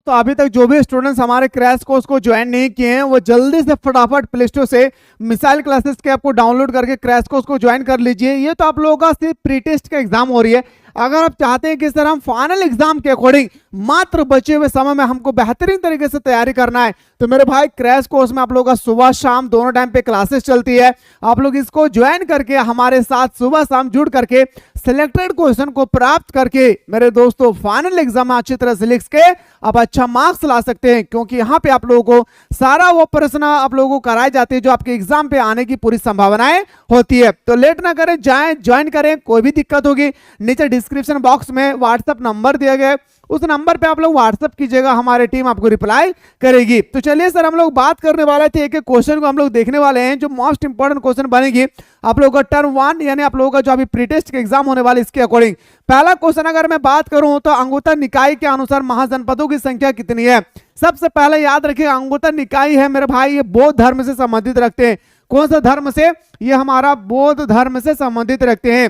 तो अभी तक जो भी स्टूडेंट्स हमारे क्रैश कोर्स को ज्वाइन नहीं किए हैं वो जल्दी से फटाफट प्ले स्टोर से मिसाइल क्लासेस के ऐप को डाउनलोड करके क्रैश कोर्स को ज्वाइन कर लीजिए। ये तो आप लोगों का सिर्फ प्री टेस्ट का एग्जाम हो रही है। अगर आप चाहते हैं कि सर हम फाइनल एग्जाम के अकॉर्डिंग मात्र बचे हुए समय में हमको बेहतरीन तरीके से तैयारी करना है, तो मेरे भाई क्रैश कोर्स में आप लोगों का सुबह शाम दोनों टाइम पे क्लासेस चलती है। आप लोग इसको ज्वाइन करके हमारे साथ सुबह शाम जुड़ करके सिलेक्टेड क्वेश्चन को प्राप्त करके मेरे दोस्तों फाइनल एग्जाम में अच्छी तरह से लिख के आप अच्छा मार्क्स ला सकते हैं, क्योंकि यहाँ पे आप लोगों को सारा वो प्रश्न आप लोगों को कराए जाते हैं जो आपके एग्जाम पे आने की पूरी संभावनाएं होती है। तो लेट ना करें, जाएं ज्वाइन करें। कोई भी दिक्कत होगी नीचे डिस्क्रिप्शन बॉक्स में व्हाट्सएप नंबर दिया गया है, उस नंबर पे आप लोग व्हाट्सएप कीजिएगा, हमारी टीम आपको रिप्लाई करेगी। तो चलिए सर हम लोग बात करने वाले थे, एक एक क्वेश्चन को हम लोग देखने वाले हैं जो मोस्ट इंपोर्टेंट क्वेश्चन बनेगी आप लोगों का टर्म 1 यानी आप लोगों का जो अभी प्री टेस्ट के एग्जाम होने वाले इसके अकॉर्डिंग। पहला क्वेश्चन अगर मैं बात करूं तो अंगुत्तर निकाय के अनुसार महाजनपदों की संख्या कितनी है। सबसे पहले याद रखिए अंगुत्तर निकाय है मेरे भाई ये बौद्ध धर्म से संबंधित रखते हैं। कौन सा धर्म से? ये हमारा बौद्ध धर्म से संबंधित रखते हैं।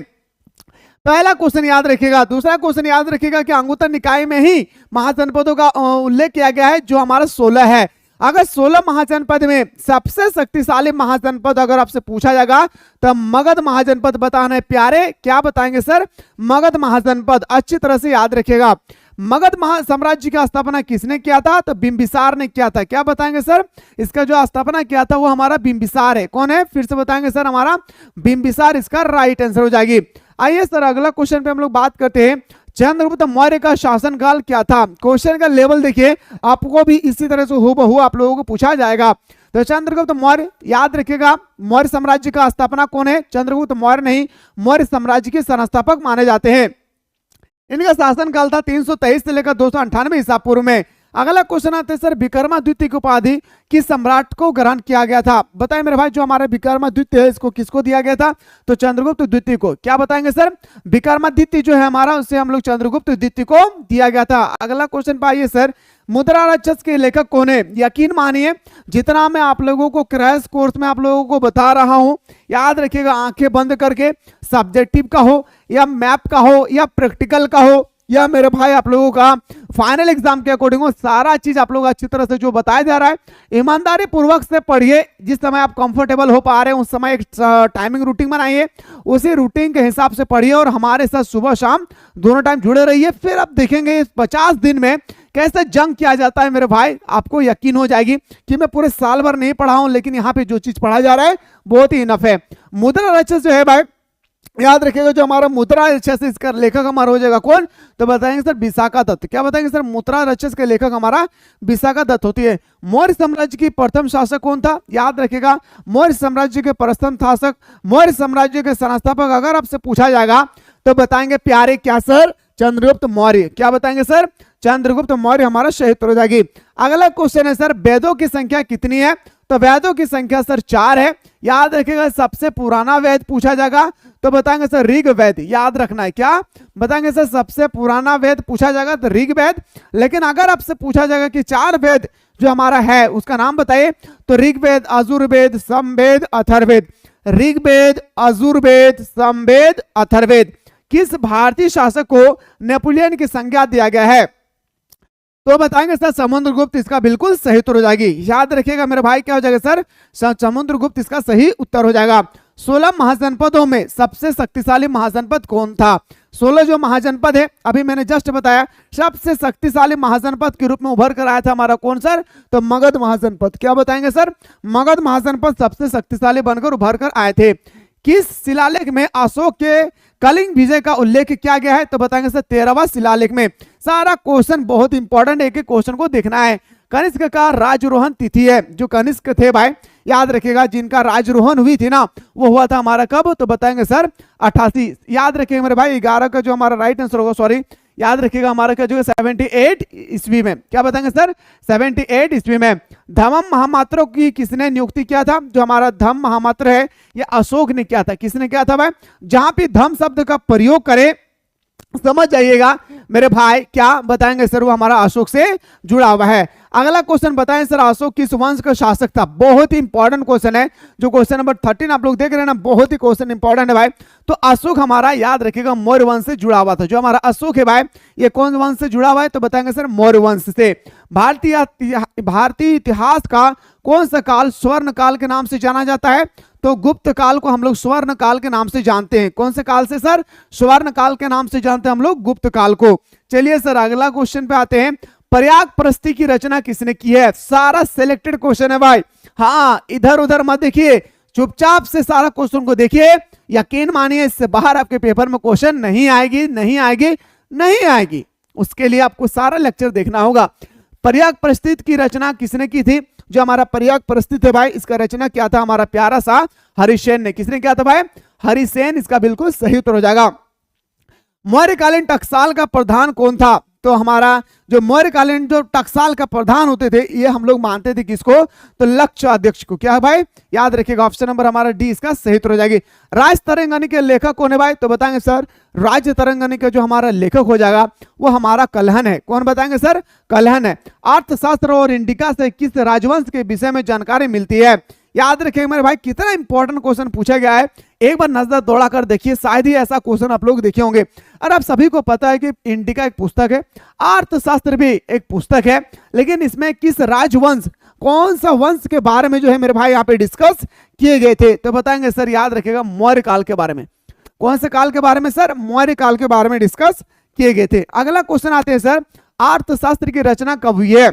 पहला क्वेश्चन याद रखिएगा। दूसरा क्वेश्चन याद रखिएगा कि अंगुत्तर निकाय में ही महाजनपदों का उल्लेख किया गया है जो हमारा 16 है। अगर 16 महाजनपद में सबसे शक्तिशाली महाजनपद अगर आपसे पूछा जाएगा तो मगध महाजनपद बताना है प्यारे। क्या बताएंगे सर? मगध महाजनपद। अच्छी तरह से याद रखिएगा। मगध साम्राज्य की स्थापना किसने किया था? तो बिंबिसार ने किया था। क्या बताएंगे सर? इसका जो स्थापना किया था वो हमारा बिंबिसार है। कौन है? फिर से बताएंगे सर, हमारा बिंबिसार इसका राइट आंसर हो जाएगी। आइए सर अगला क्वेश्चन पे हम लोग बात करते हैं। चंद्रगुप्त मौर्य का शासनकाल क्या था? क्वेश्चन का लेवल देखिए, आपको भी इसी तरह से हूबहू आप लोगों को पूछा जाएगा। तो चंद्रगुप्त मौर्य याद रखिएगा, मौर्य साम्राज्य का स्थापना कौन है? चंद्रगुप्त मौर्य नहीं, मौर्य साम्राज्य के संस्थापक माने जाते हैं। इनका शासनकाल था 323 से लेकर 298 ईसा पूर्व में। अगला क्वेश्चन आते हैं सर, विक्रमादित्य की उपाधि किस सम्राट को ग्रहण किया गया था? बताएं मेरे भाई, जो हमारे विक्रमादित्य है इसको किसको दिया गया था? तो चंद्रगुप्त द्वितीय को। क्या बताएंगे सर? विक्रमादित्य जो है हमारा उससे हम लोग चंद्रगुप्त द्वितीय को दिया गया था। अगला क्वेश्चन पाइए सर, मुद्रा राक्षस के लेखक कौन है? यकीन मानिए जितना मैं आप लोगों को क्रैश कोर्स में आप लोगों को बता रहा हूं, याद रखिएगा आंखें बंद करके, सब्जेक्टिव का हो या मैप का हो या प्रैक्टिकल का हो या मेरे भाई आप लोगों का फाइनल एग्जाम के अकॉर्डिंग हो, सारा चीज आप लोग अच्छी तरह से जो बताया जा रहा है ईमानदारी पूर्वक से पढ़िए। जिस समय आप कंफर्टेबल हो पा रहे हैं उस समय एक टाइमिंग रूटीन बनाइए, उसी रूटीन के हिसाब से पढ़िए और हमारे साथ सुबह शाम दोनों टाइम जुड़े रहिए। फिर आप देखेंगे इस 50 दिन में कैसे जंग किया जाता है मेरे भाई। आपको यकीन हो जाएगी कि मैं पूरे साल भर नहीं पढ़ा हूं, लेकिन यहाँ पे जो चीज पढ़ा जा रहा है बहुत ही इनफ है। मुद्रा राक्षस जो है भाई याद रखिएगा, जो हमारा मुद्रा राक्षस इसका लेखक हमारा हो जाएगा कौन? तो बताएंगे सर विशाखा दत्त। क्या बताएंगे सर? मुद्रा राक्षस के लेखक हमारा विशाखा दत्त होती है। मौर्य साम्राज्य की प्रथम शासक कौन था? याद रखिएगा मौर्य साम्राज्य के प्रथम शासक, मौर्य साम्राज्य के संस्थापक अगर आपसे पूछा जाएगा तो बताएंगे प्यारे क्या सर? चंद्रगुप्त मौर्य। क्या बताएंगे सर? चंद्रगुप्त मौर्य हमारा सही उत्तर हो जाएगी। अगला क्वेश्चन है सर, वेदों की संख्या कितनी है? तो वेदों की संख्या सर 4 है। याद रखिएगा सबसे पुराना वेद पूछा जाएगा तो बताएंगे सर ऋग्वेद। याद रखना है। क्या बताएंगे सर? सबसे पुराना वेद पूछा जाएगा तो ऋग्वेद। लेकिन अगर आपसे पूछा जाएगा कि 4 वेद जो हमारा है उसका नाम बताइए तो ऋग्वेद, यजुर्वेद, सामवेद, अथर्ववेद। ऋग्वेद, यजुर्वेद, सामवेद, अथर्ववेद। किस भारतीय शासक को नेपोलियन की संज्ञा दिया गया है? तो बताएंगे सर समुद्रगुप्त इसका बिल्कुल सही उत्तर हो जाएगी। याद रखिएगा मेरे भाई क्या हो जाएगा सर? समुद्रगुप्त इसका सही उत्तर हो जाएगा। 16 महाजनपदों में सबसे शक्तिशाली महाजनपद कौन था? 16 जो महाजनपद है अभी मैंने जस्ट बताया, सबसे शक्तिशाली महाजनपद के रूप में उभर कर आया था हमारा कौन सर? तो मगध महाजनपद। क्या बताएंगे सर? मगध महाजनपद सबसे शक्तिशाली बनकर उभर कर आए थे। किस शिलालेख में अशोक के कलिंग विजय का उल्लेख किया गया है? तो बताएंगे सर 13वां शिलालेख में। सारा क्वेश्चन बहुत इंपॉर्टेंट है, एक एक क्वेश्चन को देखना है। कनिष्क का राजरोहण तिथि है, जो कनिष्क थे भाई याद रखिएगा जिनका राजरोहण हुई थी ना वो हुआ था हमारा कब? तो बताएंगे सर 88। याद रखिएगा मेरे भाई 11 का जो हमारा राइट आंसर होगा, सॉरी याद रखिएगा हमारा क्या जो है 78 ईस्वी में। क्या बताएंगे सर? 78 ईस्वी में। धम्म महामात्रों की किसने नियुक्ति किया था? जो हमारा धम्म महामात्र है ये अशोक ने किया था। किसने किया था भाई? जहां भी धम्म शब्द का प्रयोग करे समझ जाइएगा मेरे भाई, क्या बताएंगे सर, वो हमारा अशोक से जुड़ा हुआ है। अगला क्वेश्चन बताएं सर, अशोक किस वंश का शासक था? बहुत ही इंपॉर्टेंट क्वेश्चन है, जो क्वेश्चन नंबर 13 आप लोग देख रहे हैं ना, बहुत ही क्वेश्चन इंपॉर्टेंट है भाई। तो अशोक हमारा याद रखिएगा मौर्य वंश से जुड़ा हुआ था। जो हमारा अशोक है भाई, ये कौन वंश से जुड़ा हुआ है? तो बताएंगे सर मौर्य वंश से। भारतीय इतिहास का कौन सा काल स्वर्ण काल के नाम से जाना जाता है? तो गुप्त काल को हम लोग स्वर्ण काल के नाम से जानते हैं। कौन से काल से सर? स्वर्ण काल के नाम से जानते हैं हम लोग गुप्त काल को। चलिए सर अगला क्वेश्चन पे आते हैं, प्रयाग प्रस्ती की रचना किसने की है? सारा सिलेक्टेड क्वेश्चन है भाई, हाँ इधर उधर मत देखिए, चुपचाप से सारा क्वेश्चन को देखिए। यकीन मानिए इससे बाहर आपके पेपर में क्वेश्चन नहीं आएगी, नहीं आएगी, नहीं आएगी। उसके लिए आपको सारा लेक्चर देखना होगा। प्रयाग प्रस्थित की रचना किसने की थी? जो हमारा प्रयाग प्रस्थित है भाई, इसका रचना क्या था? हमारा प्यारा सा हरिसेन ने। किसने किया था भाई? हरिसेन, इसका बिल्कुल सही उत्तर हो जाएगा। मौर्यकालीन टकसाल का प्रधान कौन था? तो हमारा जो मौर्यकालीन जो टकसाल का प्रधान होते थे, ये हम लोग मानते थे किसको? तो लक्ष्य अध्यक्ष को। क्या है भाई? याद रखिएगा ऑप्शन नंबर हमारा डी इसका सही उत्तर हो जाएगी। राज तरंगिणी के लेखक कौन है भाई? तो बताएंगे सर राज्य तरंगिणी का जो हमारा लेखक हो जाएगा वो हमारा कल्हण है। कौन बताएंगे सर? कल्हण है। अर्थशास्त्र और इंडिका से किस राजवंश के विषय में जानकारी मिलती है? याद रखिए मेरे भाई, कितना इंपॉर्टेंट क्वेश्चन पूछा गया है, एक बार नजर दौड़ा कर देखिए, शायद ही ऐसा क्वेश्चन आप लोग देखे होंगे। और आप सभी को पता है कि इंडिका एक पुस्तक है, अर्थशास्त्र भी एक पुस्तक है, लेकिन इसमें किस राजवंश, कौन सा वंश के बारे में जो है मेरे भाई यहाँ पे डिस्कस किए गए थे? तो बताएंगे सर याद रखिएगा मौर्य काल के बारे में। कौन से काल के बारे में सर? मौर्य काल के बारे में डिस्कस किए गए थे। अगला क्वेश्चन आते हैं सर, अर्थशास्त्र की रचना कब हुई है?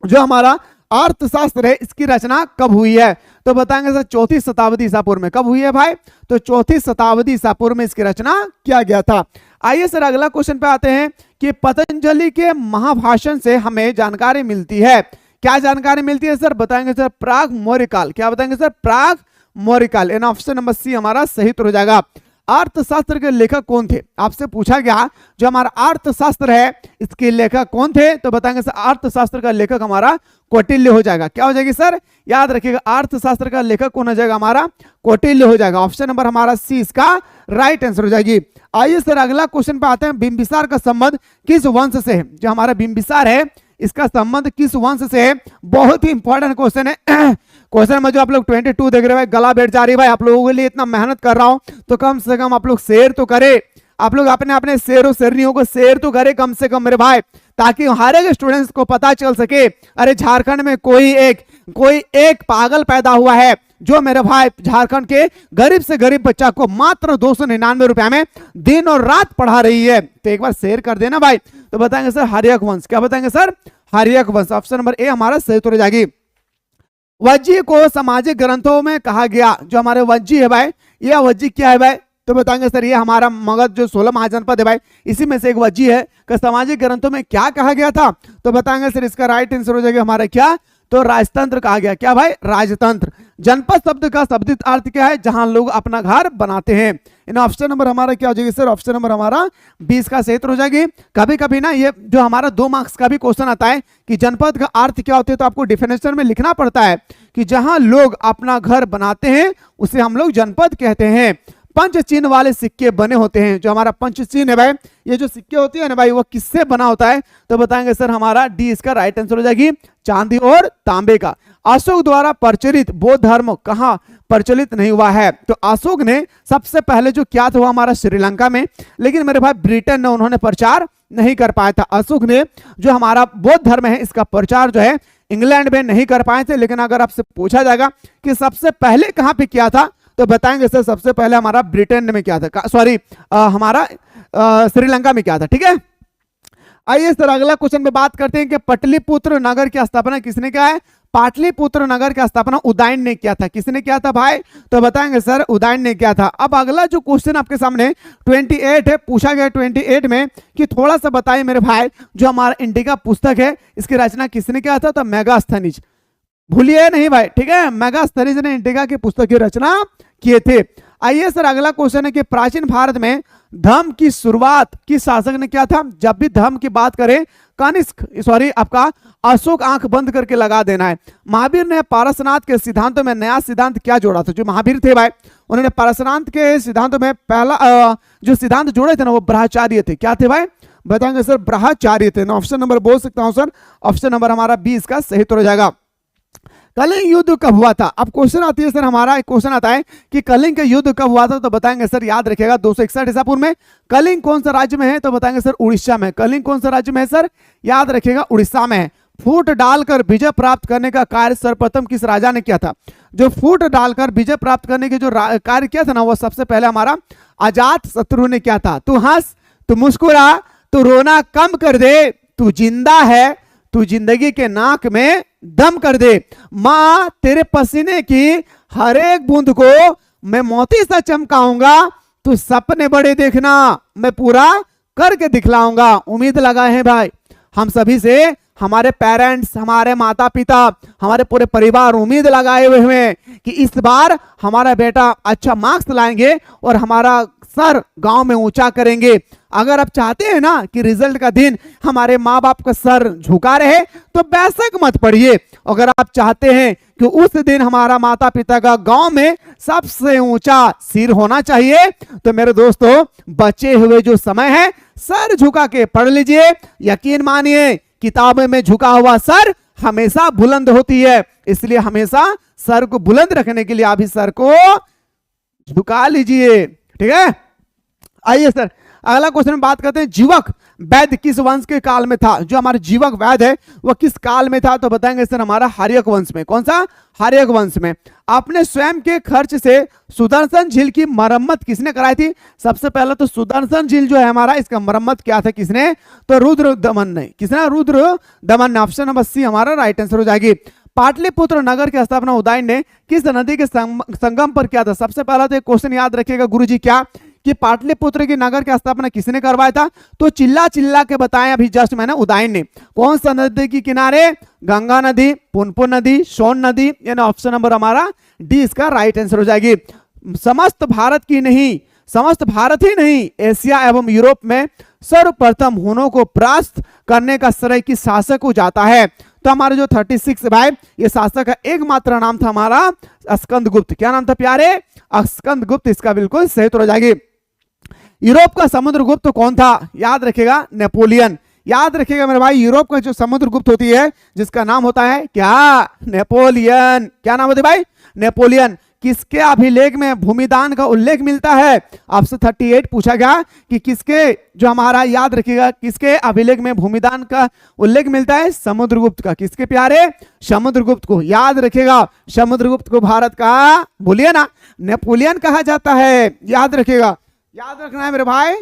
जो हमारा अर्थशास्त्र है इसकी रचना कब हुई है? तो बताएंगे सर चौथी शताब्दी ईसा पूर्व में। कब हुई है भाई? तो चौथी शताब्दी ईसा पूर्व में इसकी रचना किया गया था। आइए सर अगला क्वेश्चन पे आते हैं कि पतंजलि के महाभाषण से हमें जानकारी मिलती है। क्या जानकारी मिलती है सर? बताएंगे सर प्राग मौर्य काल। क्या बताएंगे सर? प्राग मौर्य काल। इन ऑप्शन नंबर सी हमारा सही उत्तर हो जाएगा। अर्थशास्त्र के लेखक कौन थे? आपसे पूछा गया जो हमारा अर्थशास्त्र है इसके लेखक कौन थे? तो बताएंगे सर अर्थशास्त्र का लेखक हमारा कौटिल्य हो जाएगा। क्या हो जाएगी सर? याद रखिएगा अर्थशास्त्र का लेखक कौन हो जाएगा? हमारा कौटिल्य हो जाएगा। ऑप्शन नंबर हमारा सी इसका राइट आंसर हो जाएगी। आइए सर अगला क्वेश्चन पे आते हैं, बिंबिसार का संबंध किस वंश से है? जो हमारा बिंबिसार है इसका संबंध किस वंश से है? बहुत ही इंपॉर्टेंट क्वेश्चन है। क्वेश्चन में जो आप लोग 22 देख रहे हैं, गला बैठ जा रही है भाई, आप लोगों के लिए इतना मेहनत कर रहा हूं तो कम से कम आप लोग शेयर तो करें। आप लोग अपने अपने शेर और शेरनियों को शेयर तो करें कम से कम मेरे भाई, ताकि हर एक स्टूडेंट्स को पता चल सके अरे झारखंड में कोई एक पागल पैदा हुआ है जो मेरे भाई झारखंड के गरीब से गरीब बच्चा को मात्र 299 रुपया में दिन और रात पढ़ा रही है। तो एक बार शेयर कर देना भाई। तो बताएंगे सर हर्यक वंश। क्या बताएंगे सर? हर्यक वंश। ऑप्शन नंबर ए हमारा सही उत्तर हो जाएगी। वज्जी को सामाजिक ग्रंथों में कहा गया। जो हमारे वज्जी है भाई, यह वज्जी क्या है भाई? तो बताएंगे सर ये हमारा मगध जो 16 महाजनपद है भाई, इसी में से एक वज्जी है कि सामाजिक ग्रंथों में क्या कहा गया था? तो बताएंगे सर इसका राइट आंसर हो जाएगा हमारा क्या? तो राजतंत्र कहा गया। क्या भाई? राजतंत्र। जनपद शब्द का शब्दित अर्थ क्या है? जहां लोग अपना घर बनाते हैं। इन ऑप्शन नंबर हमारा क्या हो जाएगी सर? ऑप्शन नंबर हमारा 20 का सही उत्तर हो जाएगी। कभी कभी ना ये जो हमारा 2 मार्क्स का भी क्वेश्चन आता है कि जनपद का अर्थ क्या होता है, तो आपको डिफिनेशन में लिखना पड़ता है कि जहां लोग अपना घर बनाते हैं उसे हम लोग जनपद कहते हैं। पंच चिन्ह वाले सिक्के बने होते हैं। जो हमारा पंच चिन्ह है भाई, ये जो सिक्के होती है ना भाई, वो किससे बना होता है? तो बताएंगे सर हमारा डी इसका राइट आंसर हो जाएगी, चांदी और तांबे का। अशोक द्वारा प्रचलित बौद्ध धर्म कहाँ प्रचलित नहीं हुआ है? तो अशोक ने सबसे पहले जो किया था वो हमारा श्रीलंका में, लेकिन मेरे भाई ब्रिटेन ने उन्होंने प्रचार नहीं कर पाया था। अशोक ने जो हमारा बौद्ध धर्म है इसका प्रचार जो है इंग्लैंड में नहीं कर पाए थे। लेकिन अगर आपसे पूछा जाएगा कि सबसे पहले कहां पे किया था, तो बताएंगे सर सबसे पहले हमारा ब्रिटेन में किया था, सॉरी हमारा श्रीलंका में किया था। ठीक है, आइए सर अगला क्वेश्चन में बात करते हैं कि पाटलिपुत्र नगर की स्थापना किसने किया है? पाटलिपुत्र नगर की स्थापना उदयन ने किया था। किसने किया था भाई? तो बताएंगे सर उदयन ने किया था। अब अगला जो क्वेश्चन आपके सामने 28 है, पूछा गया 28 में कि थोड़ा सा बताइए मेरे भाई, जो हमारा इंडिका पुस्तक है इसकी रचना किसने किया था? तो मेगास्थनीज। भूलिए नहीं भाई, ठीक है, मेगास्थनीज ने इंडिका की पुस्तक की रचना किए थे। आइए सर अगला क्वेश्चन है कि प्राचीन भारत में धर्म की शुरुआत किस शासक ने किया था? जब भी धर्म की बात करें कनिष्क, सॉरी आपका अशोक आंख बंद करके लगा देना है। महावीर ने पारसनाथ के सिद्धांतों में नया सिद्धांत क्या जोड़ा था? जो महावीर थे भाई, उन्होंने पारसनाथ के सिद्धांतों में पहला जो सिद्धांत जोड़े थे ना, वो ब्रह्मचार्य थे। क्या थे भाई? बताएंगे सर, ब्रह्मचार्य थे ना। ऑप्शन नंबर बोल सकता हूं सर, ऑप्शन नंबर हमारा 20 का सही उत्तर हो जाएगा। कलिंग युद्ध कब हुआ था? अब क्वेश्चन आती है सर, हमारा एक क्वेश्चन आता है कि कलिंग का युद्ध कब हुआ था, तो बताएंगे सर, याद रखिएगा 261 ईसा पूर्व में। कलिंग कौन सा राज्य में है? तो बताएंगे सर उड़ीसा में। कलिंग कौन सा राज्य में है सर? याद रखिएगा उड़ीसा में है। फूट डालकर विजय प्राप्त करने का कार्य सर्वप्रथम किस राजा ने किया था? जो फूट डालकर विजय प्राप्त करने के जो कार्य किया था ना, वो सबसे पहले हमारा अजात शत्रु ने किया था। तू हंस, तू मुस्कुरा, तू रोना कम कर दे, तू जिंदा है, तू जिंदगी के नाक में दम कर दे। मां तेरे पसीने की हर एक बूंद को मैं मोती सा चमकाऊंगा, तू सपने बड़े देखना, मैं पूरा करके दिखलाऊंगा। उम्मीद लगा है भाई हम सभी से, हमारे पेरेंट्स, हमारे माता पिता, हमारे पूरे परिवार उम्मीद लगाए हुए हैं कि इस बार हमारा बेटा अच्छा मार्क्स लाएंगे और हमारा सर गांव में ऊंचा करेंगे। अगर आप चाहते हैं ना कि रिजल्ट का दिन हमारे माँ बाप का सर झुका रहे, तो बेशक मत पढ़िए। अगर आप चाहते हैं कि उस दिन हमारा माता पिता का गांव में सबसे ऊंचा सिर होना चाहिए, तो मेरे दोस्तों बचे हुए जो समय है सर झुका के पढ़ लीजिए। यकीन मानिए किताबों में झुका हुआ सर हमेशा बुलंद होती है, इसलिए हमेशा सर को बुलंद रखने के लिए आप इस सर को झुका लीजिए। ठीक है, आइए सर अगला क्वेश्चन बात करते हैं। जीवक वैद्य किस वंश के काल में था? जो हमारा जीवक वैद्य है वो किस काल में था? तो बताएंगे सर हमारा हर्यक वंश में। कौन सा? हर्यक वंश में। अपने स्वयं के खर्च से सुदर्शन झील की मरम्मत किसने कराई थी? सबसे पहले तो सुदर्शन झील जो है हमारा, इसका मरम्मत क्या था किसने? तो रुद्र दमन ने। किसने? रुद्र दमन ने। ऑप्शन नंबर सी हमारा राइट आंसर हो जाएगी। पाटलिपुत्र नगर की स्थापना उदयन ने किस नदी के संगम पर किया था? सबसे पहला तो एक क्वेश्चन याद रखिएगा गुरुजी, क्या कि पाटलिपुत्र की नगर की स्थापना किसने करवाया था? तो चिल्ला चिल्ला के बताएं अभी जस्ट मैंने, उदयन ने। कौन सा नदी के किनारे? गंगा नदी, पुनपुन नदी, सोन नदी, यानी ऑप्शन नंबर हमारा डी इसका राइट आंसर हो जाएगी। समस्त भारत की नहीं, समस्त भारत ही नहीं, एशिया एवं यूरोप में सर्वप्रथम हुनों को परास्त करने का श्रेय किस शासक को जाता है? तो हमारे जो 36 भाई ये शासक का एकमात्र नाम था हमारा स्कंदगुप्त। क्या नाम था प्यारे? स्कंदगुप्त इसका बिल्कुल सही उत्तर हो जाएगी। यूरोप का समुद्रगुप्त कौन था? याद रखिएगा नेपोलियन। याद रखिएगा मेरे भाई, यूरोप का जो समुद्रगुप्त होती है जिसका नाम होता है क्या? नेपोलियन। क्या नाम होता है भाई? नेपोलियन। किसके अभिलेख में भूमिदान का उल्लेख मिलता है? आपसे 38 पूछा गया कि किसके, जो हमारा याद रखिएगा, किसके अभिलेख में भूमिदान का उल्लेख मिलता है? समुद्रगुप्त का। किसके प्यारे? समुद्रगुप्त को। याद रखिएगा समुद्रगुप्त को भारत का, बोलिए ना, नेपोलियन कहा जाता है। याद रखिएगा, याद रखना है मेरे भाई,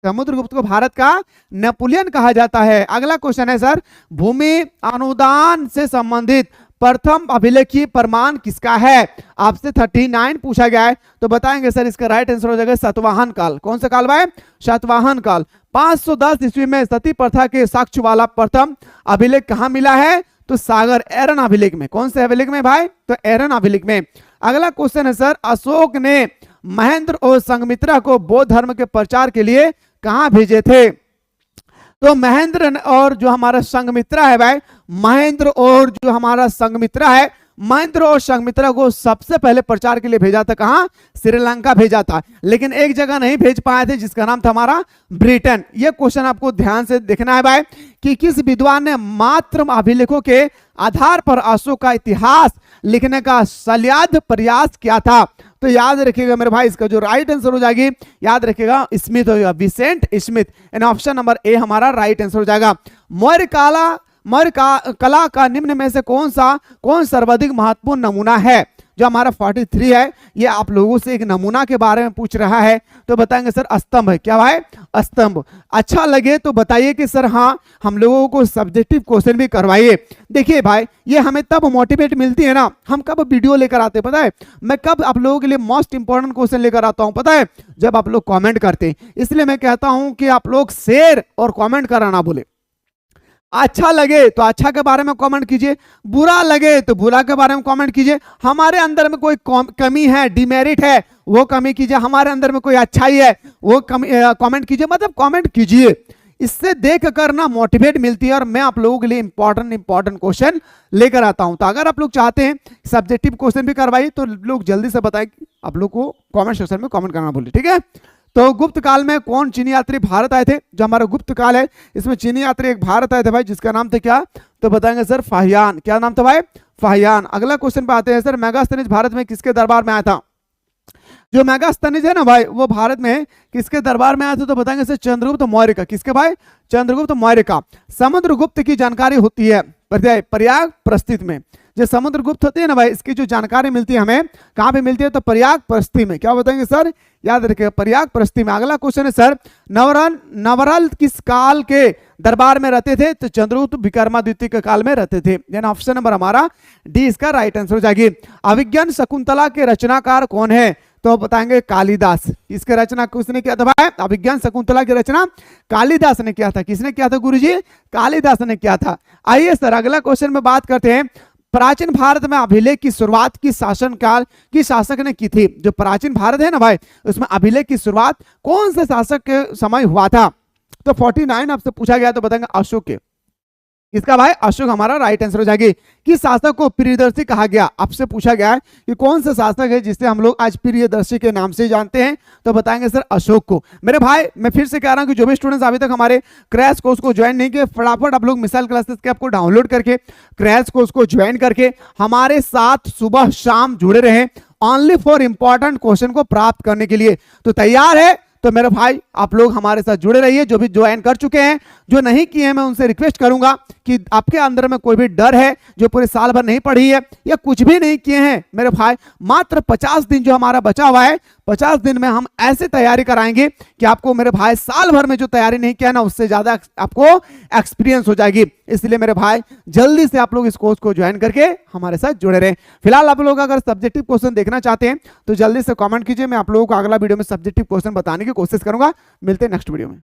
समुद्रगुप्त को भारत का नेपोलियन कहा जाता है। अगला क्वेश्चन है सर, भूमि अनुदान से संबंधित प्रथम अभिलेखीय प्रमाण किसका है? आपसे 39 पूछा गया है, तो बताएंगे सर इसका राइट आंसर हो जाएगा सातवाहन काल। कौन सा काल भाई? सातवाहन काल। 510 ईस्वी में सती प्रथा के साक्ष्य वाला प्रथम अभिलेख कहां मिला है? तो सागर एरन अभिलेख में। कौन से अभिलेख में भाई? तो एरन अभिलेख में। अगला क्वेश्चन है सर, अशोक ने महेंद्र और संघमित्रा को बौद्ध धर्म के प्रचार के लिए कहां भेजे थे? तो महेंद्र और जो हमारा संघमित्रा है भाई, महेंद्र और जो हमारा संघमित्रा है, महेंद्र और संघमित्रा को सबसे पहले प्रचार के लिए भेजा था कहां? श्रीलंका भेजा था। लेकिन एक जगह नहीं भेज पाए थे जिसका नाम था हमारा ब्रिटेन। यह क्वेश्चन आपको ध्यान से देखना है भाई कि किस विद्वान ने मात्र अभिलेखों के आधार पर अशोक का इतिहास लिखने का सल्याद प्रयास किया था? तो याद रखिएगा मेरे भाई, इसका जो राइट आंसर हो जाएगी, याद रखिएगा स्मिथ होगा, Vincent Smith. And option number A हमारा राइट आंसर हो जाएगा। मौर्य कला का निम्न में से कौन सर्वाधिक महत्वपूर्ण नमूना है? जो हमारा 43 है, ये आप लोगों से एक नमूना के बारे में पूछ रहा है, तो बताएंगे सर स्तंभ है। क्या भाई? स्तंभ। अच्छा लगे तो बताइए कि सर हाँ हम लोगों को सब्जेक्टिव क्वेश्चन भी करवाइए। देखिए भाई, ये हमें तब मोटिवेट मिलती है ना, हम कब वीडियो लेकर आते हैं पता है? मैं कब आप लोगों के लिए मोस्ट इंपॉर्टेंट क्वेश्चन लेकर आता हूं पता है? जब आप लोग कमेंट करते हैं। इसलिए मैं कहता हूं कि आप लोग शेयर और कमेंट कराना बोले। अच्छा लगे तो अच्छा के बारे में कमेंट कीजिए, बुरा लगे तो बुरा के बारे में कमेंट कीजिए। हमारे अंदर में कोई कमी है, डिमेरिट है, वो कमी कीजिए। हमारे अंदर में कोई अच्छाई है, वो कमेंट कीजिए। मतलब कमेंट कीजिए, इससे देख कर ना मोटिवेट मिलती है और मैं आप लोगों के लिए इंपॉर्टेंट क्वेश्चन लेकर आता हूं। तो अगर आप लोग चाहते हैं सब्जेक्टिव क्वेश्चन भी करवाइए तो लोग जल्दी से बताएं, आप लोग को कमेंट सेक्शन में कमेंट करना भूलिए, ठीक है। तो गुप्त काल में कौन चीनी यात्री भारत आए थे? जो हमारा गुप्त काल है इसमें चीनी यात्री एक भारत आए थे भाई, जिसका नाम था क्या? तो बताएंगे सर फाहियान। क्या नाम था भाई? फाहियान। अगला क्वेश्चन पे आते हैं सर, मेगास्थनीज भारत में किसके दरबार में आया था? जो मेगास्थनीज है ना भाई वो भारत में किसके दरबार में आया था? तो बताएंगे सर चंद्रगुप्त मौर्य का। किसके भाई? चंद्रगुप्त मौर्य का। समुद्रगुप्त की जानकारी होती है प्रयाग प्रस्थित में। जो समुद्रगुप्त होती है ना भाई, इसकी जो जानकारी मिलती है हमें कहां पे मिलती है? तो प्रयाग प्रस्थित में। क्या बताएंगे सर? याद रखिएगा प्रयाग प्रस्थित में। अगला क्वेश्चन है सर, नवरल किस काल के दरबार में रहते थे? तो चंद्रगुप्त विक्रमादित्य के काल में रहते थे। यानी ऑप्शन नंबर हमारा डी इसका राइट आंसर हो जाएगी। अभिज्ञान शकुंतला के रचनाकार कौन है? तो बताएंगे कालिदास। इसके रचना किसने किया था भाई? अभिज्ञान शकुंतला की रचना कालिदास ने किया था। किसने किया था गुरुजी? कालिदास ने किया था। आइए सर अगला क्वेश्चन में बात करते हैं, प्राचीन भारत में अभिलेख की शुरुआत की शासनकाल की शासक ने की थी? जो प्राचीन भारत है ना भाई उसमें अभिलेख की शुरुआत कौन से शासक के समय हुआ था? तो 49 आपसे पूछा गया तो बताएंगे अशोक के। इसका भाई अशोक हमारा राइट आंसर हो जाएगी। किस शासक को प्रियदर्शी कहा गया? आपसे पूछा गया है कि कौन सा शासक है जिसे हम लोग आज प्रियदर्शी के नाम से जानते हैं? तो बताएंगे सर अशोक को। मेरे भाई मैं फिर से कह रहा हूं कि जो भी स्टूडेंट्स अभी तक हमारे क्रैश कोर्स को ज्वाइन नहीं किए, फटाफट आप लोग मिसाइल क्लासेस के आपको डाउनलोड करके क्रैश कोर्स को ज्वाइन करके हमारे साथ सुबह शाम जुड़े रहे, ओनली फॉर इंपॉर्टेंट क्वेश्चन को प्राप्त करने के लिए। तो तैयार है? तो मेरे भाई आप लोग हमारे साथ जुड़े रहिए। जो भी ज्वाइन कर चुके हैं, जो नहीं किए हैं, मैं उनसे रिक्वेस्ट करूंगा कि आपके अंदर में कोई भी डर है, जो पूरे साल भर नहीं पढ़ी है या कुछ भी नहीं किए हैं, मेरे भाई मात्र 50 दिन जो हमारा बचा हुआ है, 50 दिन में हम ऐसे तैयारी कराएंगे कि आपको मेरे भाई साल भर में जो तैयारी नहीं किया ना उससे ज्यादा आपको एक्सपीरियंस हो जाएगी। इसलिए मेरे भाई जल्दी से आप लोग इस कोर्स को ज्वाइन करके हमारे साथ जुड़े रहें। फिलहाल आप लोग अगर सब्जेक्टिव क्वेश्चन देखना चाहते हैं तो जल्दी से कमेंट कीजिए, मैं आप लोगों को अगला वीडियो में सब्जेक्टिव क्वेश्चन बताने की कोशिश करूंगा। मिलते हैं नेक्स्ट वीडियो में।